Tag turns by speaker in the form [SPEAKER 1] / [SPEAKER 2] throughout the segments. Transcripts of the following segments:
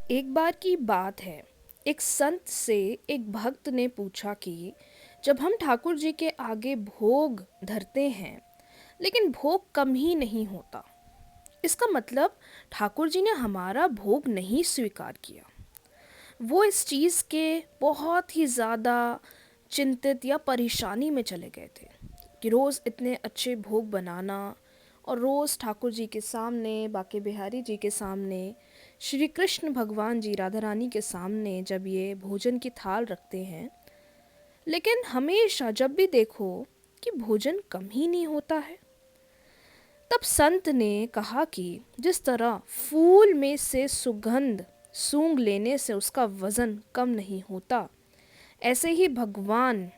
[SPEAKER 1] एक बार की बात है। एक संत से एक भक्त ने पूछा कि जब हम ठाकुर जी के आगे भोग धरते हैं लेकिन भोग कम ही नहीं होता, इसका मतलब ठाकुर जी ने हमारा भोग नहीं स्वीकार किया। वो इस चीज़ के बहुत ही ज़्यादा चिंतित या परेशानी में चले गए थे कि रोज़ इतने अच्छे भोग बनाना और रोज़ ठाकुर जी के सामने, बाके बिहारी जी के सामने, श्री कृष्ण भगवान जी राधा रानी के सामने जब ये भोजन की थाल रखते हैं, लेकिन हमेशा जब भी देखो कि भोजन कम ही नहीं होता है। तब संत ने कहा कि जिस तरह फूल में से सुगंध सूंघ लेने से उसका वज़न कम नहीं होता, ऐसे ही भगवान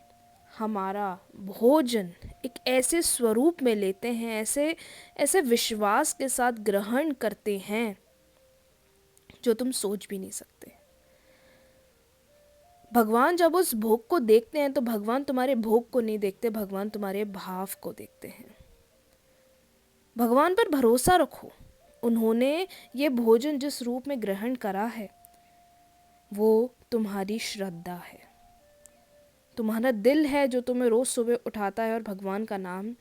[SPEAKER 1] हमारा भोजन एक ऐसे स्वरूप में लेते हैं, ऐसे ऐसे विश्वास के साथ ग्रहण करते हैं जो तुम सोच भी नहीं सकते। भगवान जब उस भोग को देखते हैं तो भगवान तुम्हारे भोग को नहीं देखते, भगवान तुम्हारे भाव को देखते हैं। भगवान पर भरोसा रखो। उन्होंने ये भोजन जिस रूप में ग्रहण करा है वो तुम्हारी श्रद्धा है, तुम्हारा दिल है जो तुम्हें रोज़ सुबह उठाता है और भगवान का नाम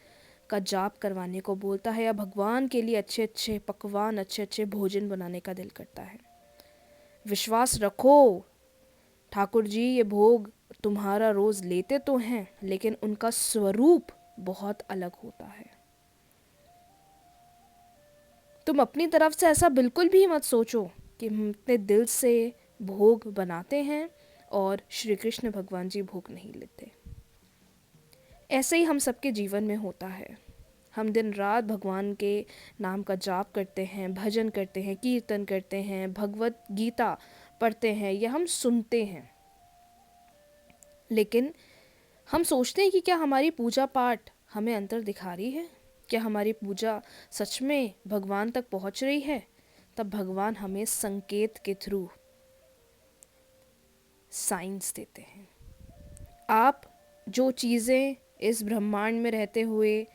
[SPEAKER 1] का जाप करवाने को बोलता है, या भगवान के लिए अच्छे अच्छे पकवान, अच्छे अच्छे भोजन बनाने का दिल करता है। विश्वास रखो, ठाकुर जी ये भोग तुम्हारा रोज़ लेते तो हैं लेकिन उनका स्वरूप बहुत अलग होता है। तुम अपनी तरफ से ऐसा बिल्कुल भी मत सोचो कि हम इतने दिल से भोग बनाते हैं और श्री कृष्ण भगवान जी भोग नहीं लेते। ऐसे ही हम सबके जीवन में होता है। हम दिन रात भगवान के नाम का जाप करते हैं, भजन करते हैं, कीर्तन करते हैं, भगवत गीता पढ़ते हैं या हम सुनते हैं, लेकिन हम सोचते हैं कि क्या हमारी पूजा पाठ हमें अंतर दिखा रही है, क्या हमारी पूजा सच में भगवान तक पहुंच रही है। तब भगवान हमें संकेत के थ्रू साइंस देते हैं। आप जो चीज़ें इस ब्रह्मांड में रहते हुए,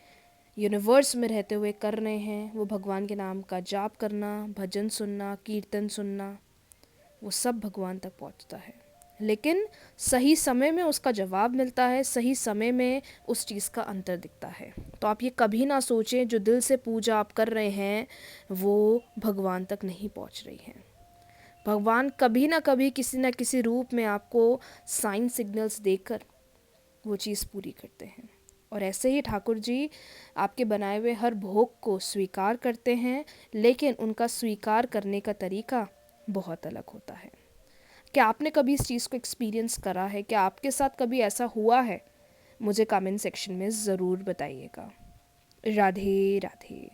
[SPEAKER 1] यूनिवर्स में रहते हुए कर रहे हैं, वो भगवान के नाम का जाप करना, भजन सुनना, कीर्तन सुनना, वो सब भगवान तक पहुंचता है। लेकिन सही समय में उसका जवाब मिलता है, सही समय में उस चीज़ का अंतर दिखता है। तो आप ये कभी ना सोचें जो दिल से पूजा आप कर रहे हैं वो भगवान तक नहीं पहुंच रही है। भगवान कभी ना कभी किसी ना किसी रूप में आपको साइन सिग्नल्स देकर वो चीज़ पूरी करते हैं। और ऐसे ही ठाकुर जी आपके बनाए हुए हर भोग को स्वीकार करते हैं, लेकिन उनका स्वीकार करने का तरीका बहुत अलग होता है। क्या आपने कभी इस चीज़ को एक्सपीरियंस करा है? क्या आपके साथ कभी ऐसा हुआ है? मुझे कमेंट सेक्शन में ज़रूर बताइएगा। राधे राधे।